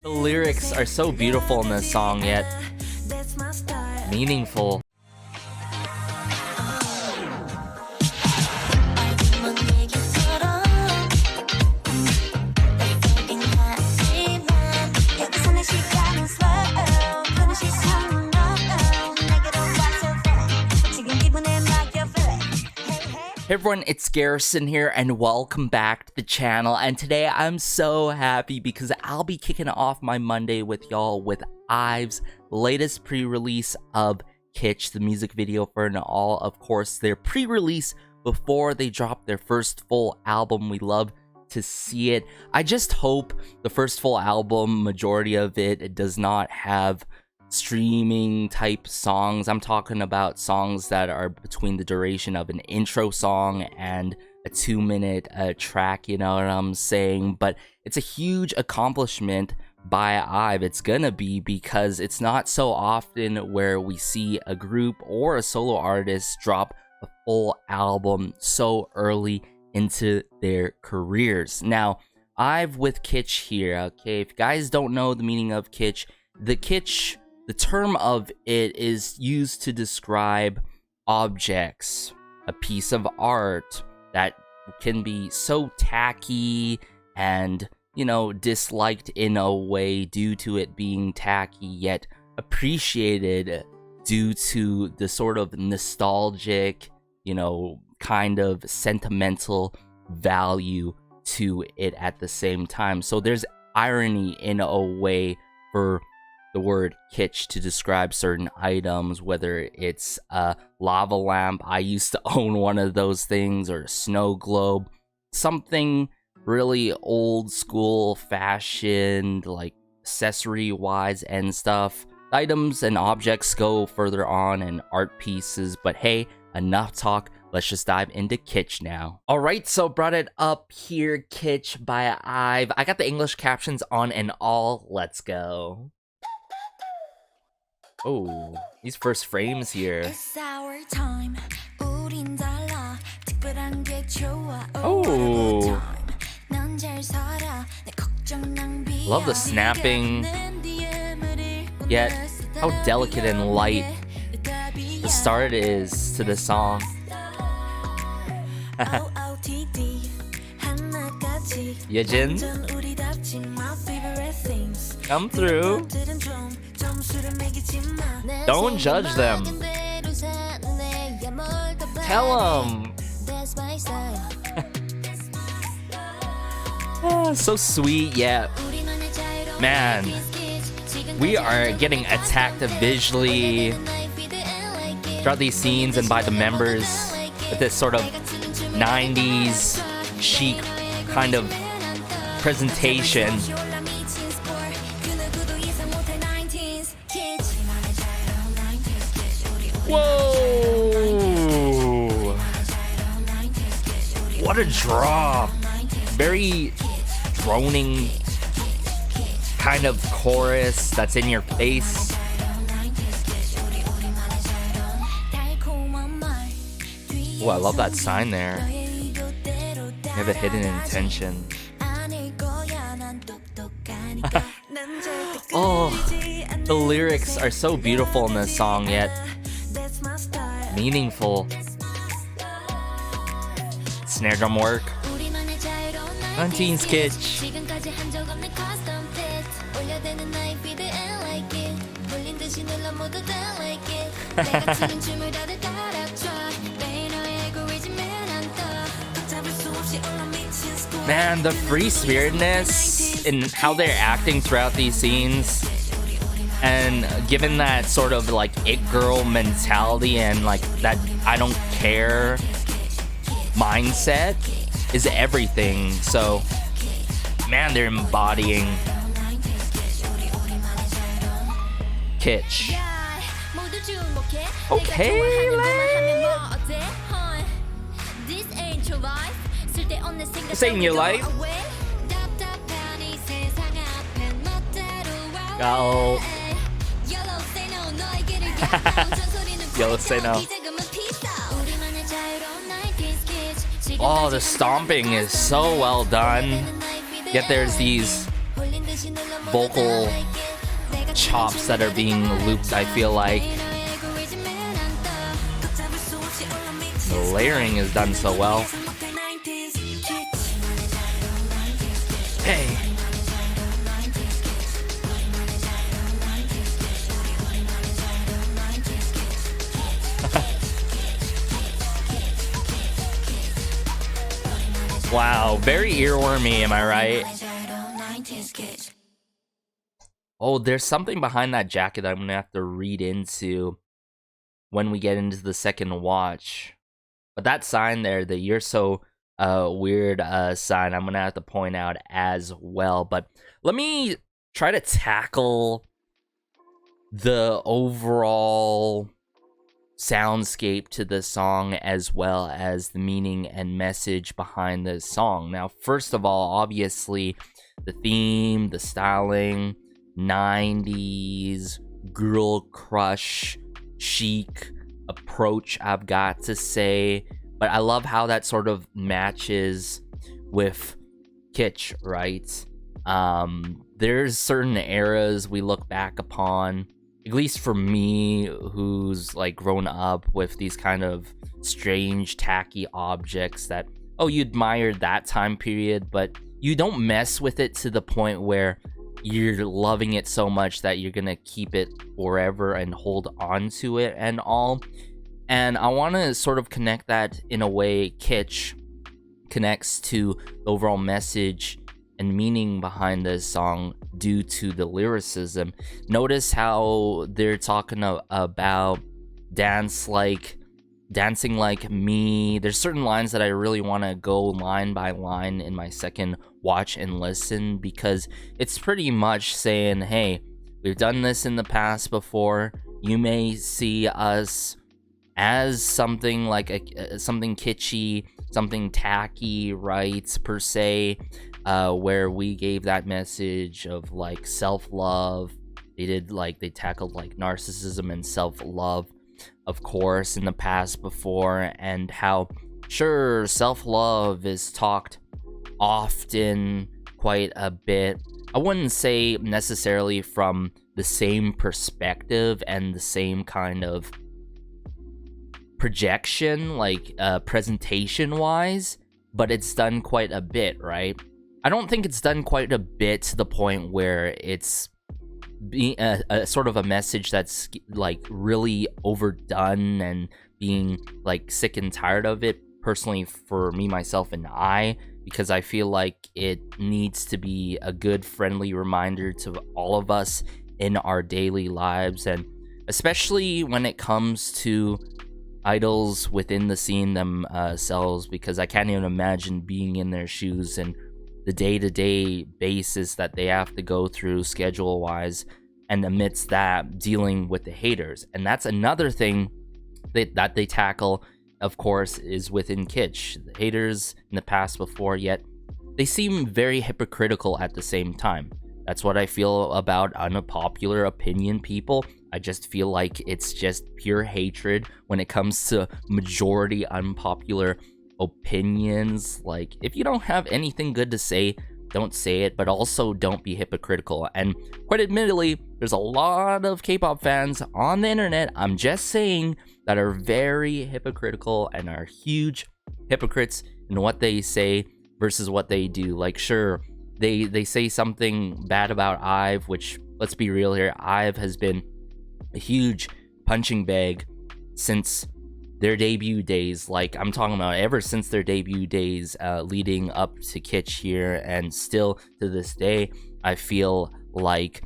The lyrics are so beautiful in this song, yet meaningful. Hey everyone, it's Garrison here and welcome back to the channel, and today I'm so happy because I'll be kicking off my Monday with y'all with IVE's latest pre-release of Kitsch, the music video for an all, of course, their pre-release before they drop their first full album. We love to see it. I just hope the first full album, majority of it does not have streaming type songs. I'm talking about songs that are between the duration of an intro song and a 2-minute track, you know what I'm saying? But it's a huge accomplishment by IVE. It's gonna be, because it's not so often where we see a group or a solo artist drop a full album so early into their careers. Now, IVE with Kitsch here, okay? If you guys don't know the meaning of Kitsch, the term of it is used to describe objects, a piece of art that can be so tacky and, you know, disliked in a way due to it being tacky, yet appreciated due to the sort of nostalgic, you know, kind of sentimental value to it at the same time. So there's irony in a way for the word kitsch to describe certain items, whether it's a lava lamp, I used to own one of those things, or a snow globe, something really old school fashioned, like accessory wise and stuff. Items and objects go further on in art pieces, but hey, enough talk. Let's just dive into Kitsch now. Alright, so brought it up here, Kitsch by IVE. I got the English captions on and all. Let's go. Oh, these first frames here. It's our time. Oh, love the snapping, yet how delicate and light the start is to the song. Yujin, come through. Don't judge them. Tell them. Oh, so sweet, yeah. Man, we are getting attacked visually throughout these scenes and by the members with this sort of 90s chic kind of presentation. Whoa! What a drop! Very droning kind of chorus that's in your face. Oh, I love that sign there. You have a hidden intention. Oh, the lyrics are so beautiful in this song, yet meaningful. Snare drum work. 19's Kitsch. Man, the free spiritedness in how they're acting throughout these scenes, and given that sort of like it girl mentality and like that I don't care mindset is everything. So man, they're embodying Kitsch. Okay, this ain't your life. Gaeul. Yellow say no. Oh, the stomping is so well done. Yet there's these vocal chops that are being looped, I feel like. The layering is done so well. Hey. Wow, very earwormy, am I right? Oh, there's something behind that jacket that I'm gonna have to read into when we get into the second watch. But that sign there, the "you're so weird" sign, I'm gonna have to point out as well. But let me try to tackle the overall soundscape to the song as well as the meaning and message behind the song. Now, first of all, obviously, the theme, the styling, 90s girl crush chic approach, I've got to say. But I love how that sort of matches with Kitsch, right? There's certain eras we look back upon, at least for me, who's like grown up with these kind of strange, tacky objects that, oh, you admired that time period, but you don't mess with it to the point where you're loving it so much that you're gonna keep it forever and hold on to it and all. And I want to sort of connect that in a way Kitsch connects to the overall message and meaning behind this song due to the lyricism. Notice how they're talking about dancing like me. There's certain lines that I really want to go line by line in my second watch and listen, because it's pretty much saying, hey, we've done this in the past before. You may see us as something like something kitschy, something tacky, right, per se, where we gave that message of like self-love. They tackled like narcissism and self-love, of course, in the past before, and how sure self-love is talked often quite a bit. I wouldn't say necessarily from the same perspective and the same kind of projection, like presentation wise, but it's done quite a bit, right? I don't think it's done quite a bit to the point where it's being a sort of a message that's like really overdone and being like sick and tired of it, personally, for me, myself, and because I feel like it needs to be a good, friendly reminder to all of us in our daily lives, and especially when it comes to idols within the scene themselves, because I can't even imagine being in their shoes and the day-to-day basis that they have to go through schedule-wise, and amidst that, dealing with the haters. And that's another thing that they tackle, of course, is within Kitsch. The haters in the past before, yet they seem very hypocritical at the same time. That's what I feel about unpopular opinion people. I just feel like it's just pure hatred when it comes to majority unpopular opinions. Like, if you don't have anything good to say, don't say it, but also don't be hypocritical. And quite admittedly, there's a lot of K-pop fans on the internet, I'm just saying, that are very hypocritical and are huge hypocrites in what they say versus what they do. Like, sure, they say something bad about IVE, which, let's be real here, IVE has been a huge punching bag since their debut days. Like, I'm talking about ever since their debut days, leading up to Kitsch here, and still to this day, I feel like.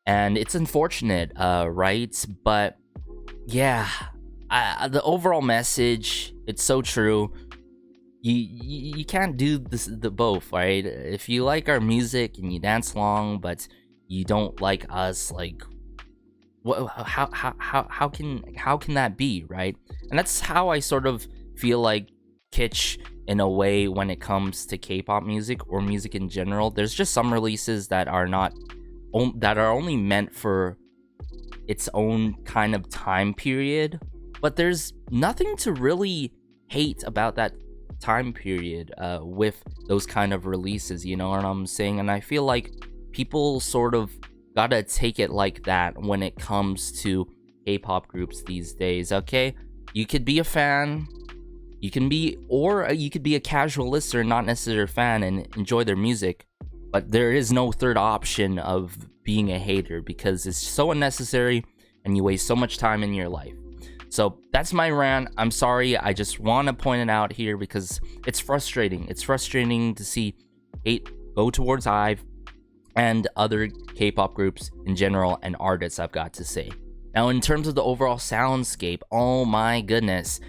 And it's unfortunate, right? But yeah, the overall message, it's so true. You can't do the both, right? If you like our music and you dance along, but you don't like us, like, how can that be, right? And that's how I sort of feel like Kitsch in a way when it comes to K-pop music or music in general. There's just some releases that are only meant for its own kind of time period, but there's nothing to really hate about that time period with those kind of releases, you know what I'm saying? And I feel like people sort of gotta take it like that when it comes to K-pop groups these days, okay? You could be a fan, you can be, or you could be a casual listener, not necessarily a fan, and enjoy their music. But there is no third option of being a hater because it's so unnecessary and you waste so much time in your life. So that's my rant. I'm sorry. I just want to point it out here because it's frustrating. It's frustrating to see hate go towards IVE and other K-pop groups in general and artists, I've got to say. Now, in terms of the overall soundscape, oh my goodness.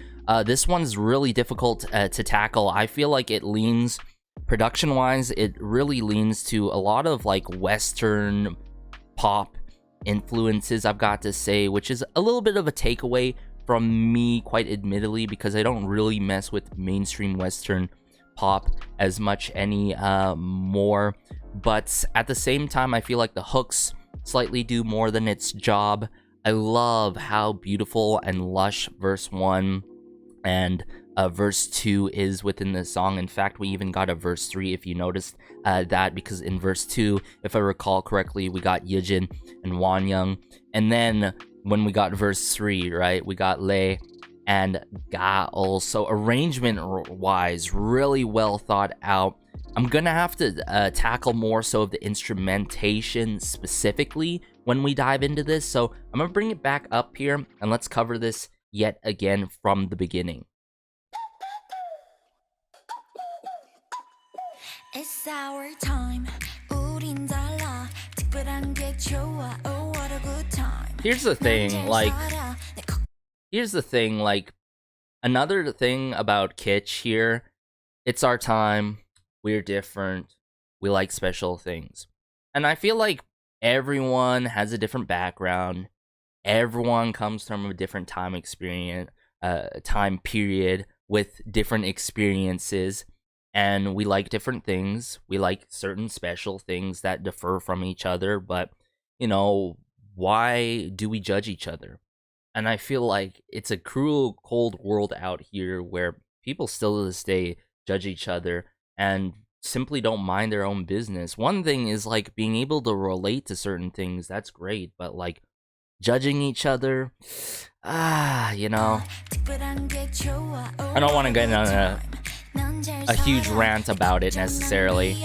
This one's really difficult to tackle. I feel like it leans, production-wise, it really leans to a lot of like Western pop influences, I've got to say, which is a little bit of a takeaway from me, quite admittedly, because I don't really mess with mainstream Western pop as much more. But at the same time, I feel like the hooks slightly do more than its job. I love how beautiful and lush verse 1 and verse 2 is within the song. In fact, we even got a verse 3 if you noticed that, because in verse 2, if I recall correctly, we got Yujin and Wonyoung, and then when we got verse 3, right, we got Lee and Gaeul. So arrangement wise, really well thought out. I'm gonna have to tackle more so of the instrumentation specifically when we dive into this, so I'm gonna bring it back up here and let's cover this yet again from the beginning. It's our time. 우린 달라. 특별한 게 좋아. Oh, what a good time. Here's the thing, like, another thing about Kitsch here, it's our time, we're different, we like special things. And I feel like everyone has a different background, everyone comes from a different time period with different experiences, and we like different things. We like certain special things that differ from each other, but, you know, why do we judge each other? And I feel like it's a cruel, cold world out here where people still to this day judge each other and simply don't mind their own business. One thing is like being able to relate to certain things, that's great, but like judging each other, you know, I don't want to get on a huge rant about it necessarily.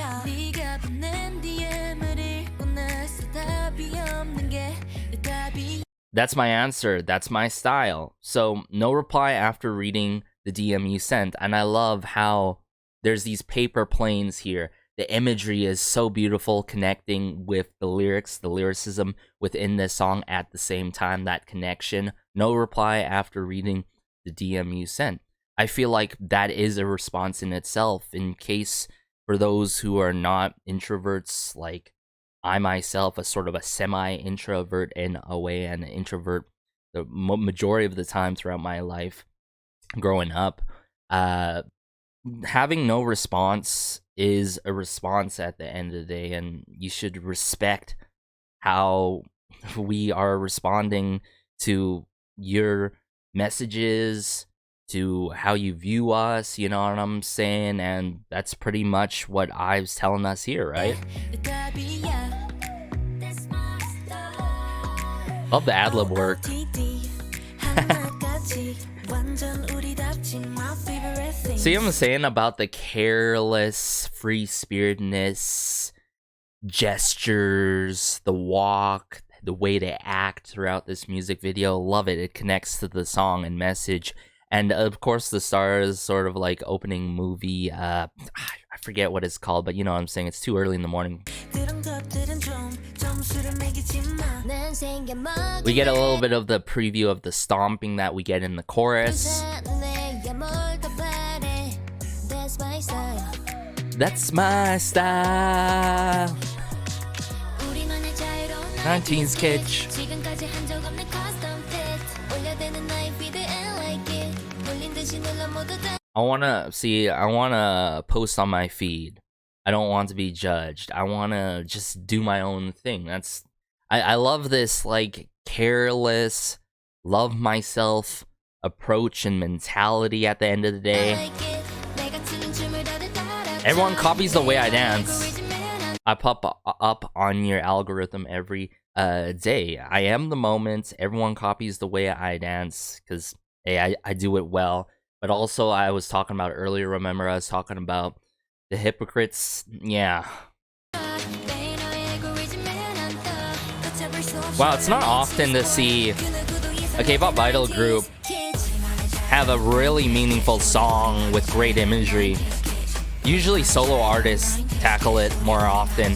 That's my answer, that's my style. So no reply after reading the DM you sent, and I love how there's these paper planes here. The imagery is so beautiful, connecting with the lyrics, the lyricism within this song at the same time, that connection. No reply after reading the DM you sent. I feel like that is a response in itself, in case for those who are not introverts, like I myself, a sort of a semi-introvert in a way, and an introvert the majority of the time throughout my life growing up. Having no response is a response at the end of the day, and you should respect how we are responding to your messages, to how you view us, you know what I'm saying? And that's pretty much what IVE's telling us here, right? Love the ad-lib work. See what I'm saying about the careless, free-spiritedness, gestures, the walk, the way they act throughout this music video? Love it. It connects to the song and message. And of course, the stars sort of like opening movie, I forget what it's called, but you know what I'm saying, it's too early in the morning. We get a little bit of the preview of the stomping that we get in the chorus. That's my style. 19's Kitsch. I wanna post on my feed. I don't want to be judged. I wanna just do my own thing. I love this like careless, love myself approach and mentality at the end of the day. Everyone copies the way I dance. I pop up on your algorithm every day. I am the moment. Everyone copies the way I dance because hey, I do it well. But also, I was talking about earlier. Remember, I was talking about the hypocrites. Yeah. Wow, it's not often to see a K-pop idol group have a really meaningful song with great imagery. Usually solo artists tackle it more often.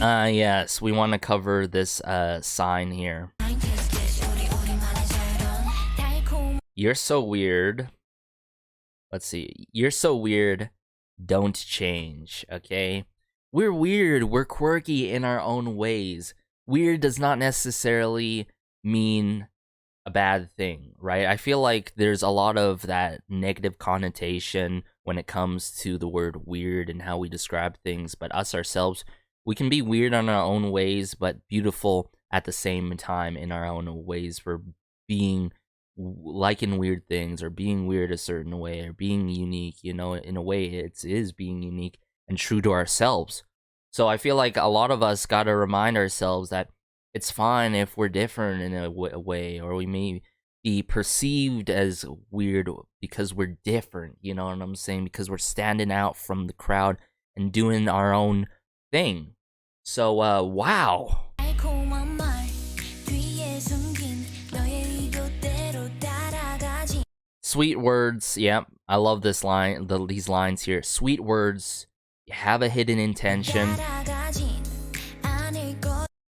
Yes, we want to cover this sign here. You're so weird. Let's see. You're so weird. Don't change, okay? We're weird. We're quirky in our own ways. Weird does not necessarily mean a bad thing, right? I feel like there's a lot of that negative connotation when it comes to the word weird and how we describe things, but us ourselves, we can be weird in our own ways, but beautiful at the same time in our own ways for being liking weird things or being weird a certain way or being unique, you know, in a way it is being unique and true to ourselves. So I feel like a lot of us got to remind ourselves that it's fine if we're different in a way, or we may be perceived as weird because we're different, you know what I'm saying? Because we're standing out from the crowd and doing our own thing. So, wow. Sweet words, yep. I love this line, these lines here. Sweet words, you have a hidden intention.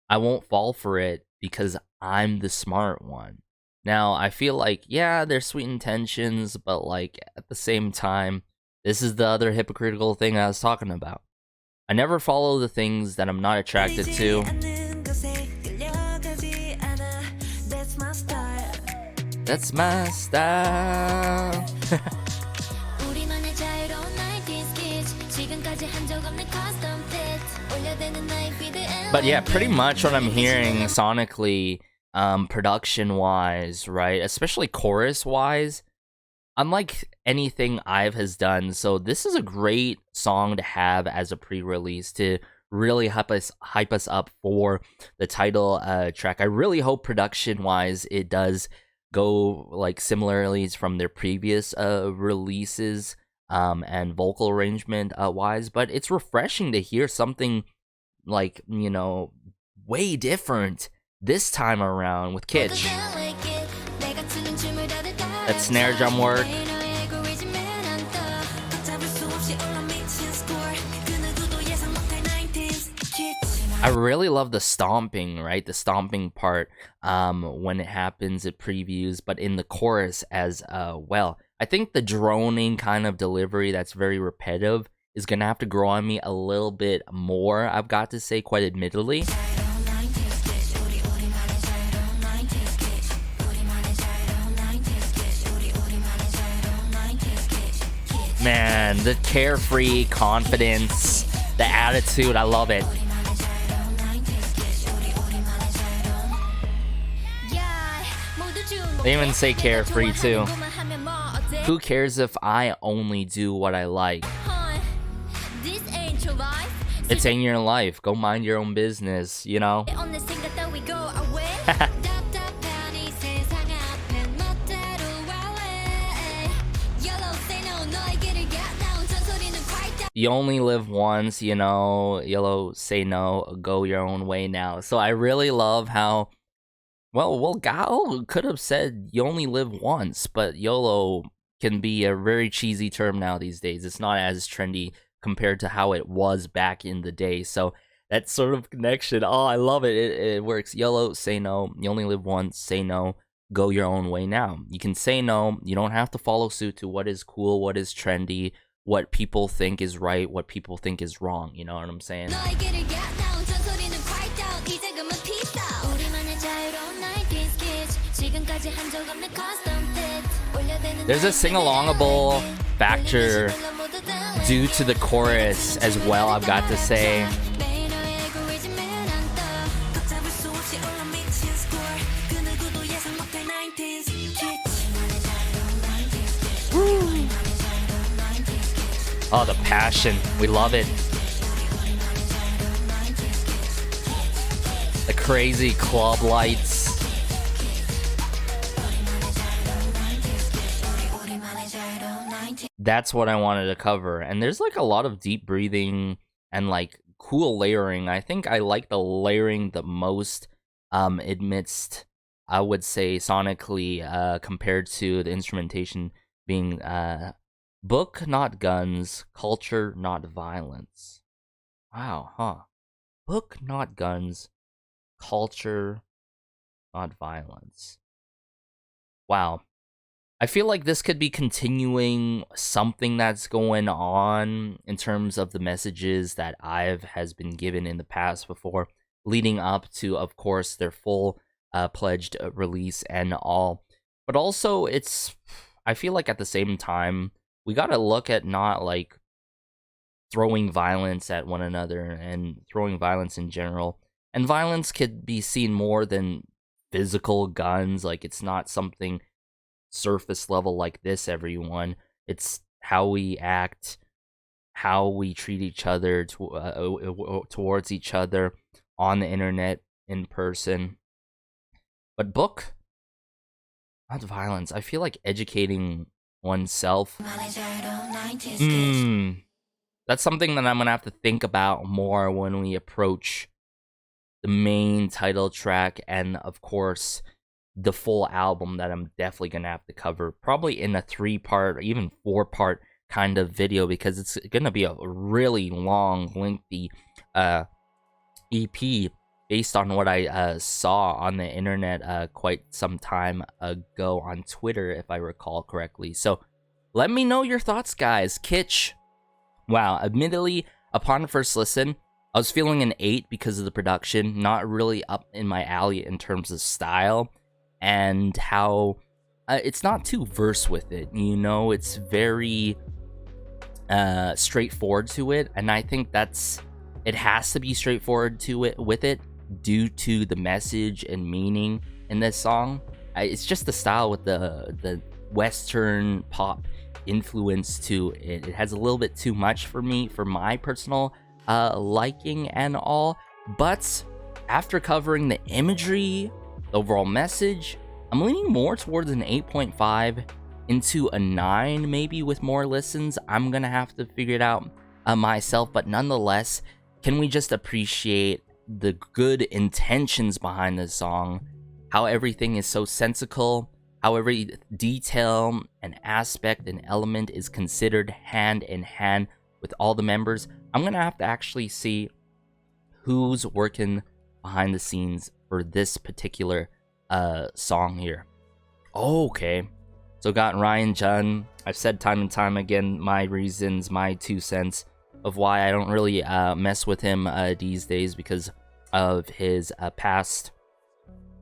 I won't fall for it because I'm the smart one. Now, I feel like, yeah, there's sweet intentions, but like at the same time, this is the other hypocritical thing I was talking about. I never follow the things that I'm not attracted to. That's my style. But yeah, pretty much what I'm hearing sonically, production-wise, right? Especially chorus-wise, unlike anything IVE has done. So this is a great song to have as a pre-release to really hype us up for the title track. I really hope production-wise it does go like similarly from their previous releases and vocal arrangement wise, but it's refreshing to hear something like, you know, way different this time around with Kitsch. That snare drum work. I really love the stomping, right? The stomping part when it happens at previews, but in the chorus as well. I think the droning kind of delivery that's very repetitive is going to have to grow on me a little bit more, I've got to say, quite admittedly. Man, the carefree confidence, the attitude, I love it. They even say carefree too. Who cares if I only do what I like? It's in your life. Go mind your own business, you know? You only live once, you know? YOLO, say no, go your own way now. So I really love how... Well, Gaeul could have said you only live once, but YOLO can be a very cheesy term now these days. It's not as trendy compared to how it was back in the day. So that sort of connection, oh, I love it. It works. YOLO, say no. You only live once, say no. Go your own way now. You can say no. You don't have to follow suit to what is cool, what is trendy, what people think is right, what people think is wrong. You know what I'm saying? There's a sing-alongable factor due to the chorus as well, I've got to say. Oh, the passion. We love it. The crazy club lights. That's what I wanted to cover. And there's like a lot of deep breathing and like cool layering. I think I like the layering the most amidst, I would say, sonically, compared to the instrumentation being book, not guns, culture, not violence. Wow, huh? Book, not guns, culture, not violence. Wow. I feel like this could be continuing something that's going on in terms of the messages that IVE has been given in the past before, leading up to, of course, their full pledged release and all. But also, I feel like at the same time, we gotta look at not like throwing violence at one another and throwing violence in general. And violence could be seen more than physical guns. Like, it's not something surface level like this, everyone. It's how we act, how we treat each other towards each other on the internet, in person. But book, not violence. I feel like educating oneself. That's something that I'm gonna have to think about more when we approach the main title track and, of course, the full album that I'm definitely gonna have to cover, probably in a 3-part or even 4-part kind of video, because it's gonna be a really long, lengthy EP based on what I saw on the internet quite some time ago on Twitter, if I recall correctly. So let me know your thoughts, guys. Kitsch. Wow, admittedly, upon first listen, I was feeling an 8 because of the production, not really up in my alley in terms of style, and how it's not too verse with it, you know. It's very straightforward to it, and I think it has to be straightforward to it with it due to the message and meaning in this song. It's just the style with the Western pop influence to it. It has a little bit too much for me, for my personal liking and all. But after covering the imagery, the overall message, I'm leaning more towards an 8.5 into a 9, maybe with more listens. I'm gonna have to figure it out myself, but nonetheless, can we just appreciate the good intentions behind this song, how everything is so sensical, how every detail and aspect and element is considered hand in hand with all the members. I'm gonna have to actually see who's working behind the scenes for this particular song here. Okay, so got Ryan Jun. I've said time and time again my reasons, my 2 cents of why I don't really mess with him these days, because of his past.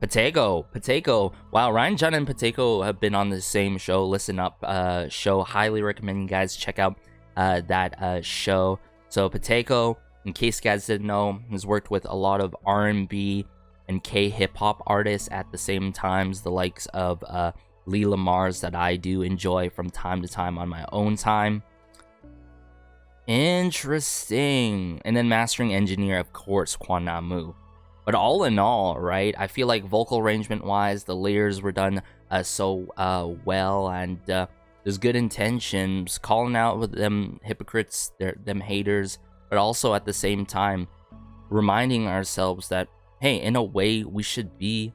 Patego. Wow, Ryan Jun and Patego have been on the same show, Listen Up show. Highly recommend you guys check out that show. So Patego, in case you guys didn't know, has worked with a lot of R&B and K-hip-hop artists at the same times, the likes of Lemurs that I do enjoy from time to time on my own time. Interesting. And then mastering engineer, of course, Kwon Namu. But all in all, right, I feel like vocal arrangement-wise, the layers were done so well, and there's good intentions, calling out with them hypocrites, them haters, but also at the same time, reminding ourselves that, hey, in a way, we should be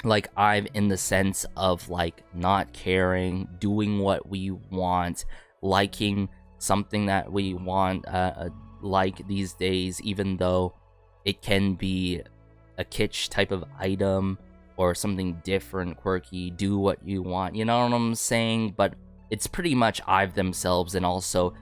like IVE in the sense of like not caring, doing what we want, liking something that we want, like these days, even though it can be a kitsch type of item or something different, quirky, do what you want, you know what I'm saying? But it's pretty much IVE themselves, and also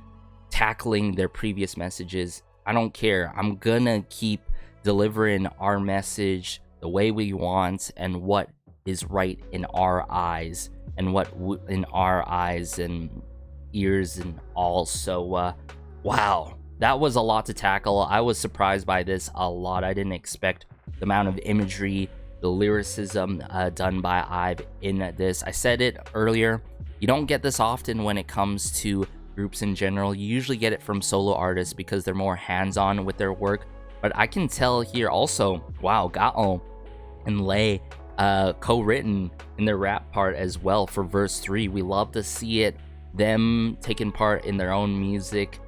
tackling their previous messages. I don't care. I'm gonna keep delivering our message the way we want and what is right in our eyes, and what in our eyes and ears and all. So wow, that was a lot to tackle. I was surprised by this a lot. I didn't expect the amount of imagery, the lyricism done by IVE in this. I said it earlier, you don't get this often when it comes to groups in general. You usually get it from solo artists because they're more hands-on with their work. But I can tell here also, wow, Gaeul and Lei co-written in their rap part as well for verse 3. We love to see it. Them taking part in their own music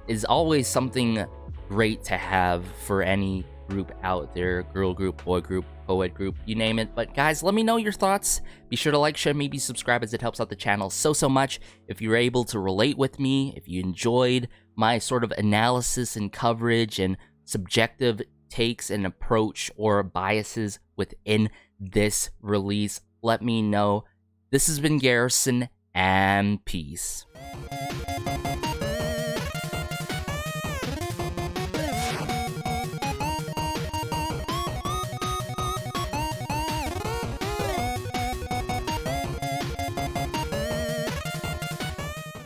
is always something great to have for any group out there, girl group, boy group, co-ed group, you name it. But guys, let me know your thoughts. Be sure to like, share, maybe subscribe, as it helps out the channel so much. If you're able to relate with me, if you enjoyed my sort of analysis and coverage and subjective takes and approach or biases within this release, let me know. This has been Garrison, and peace.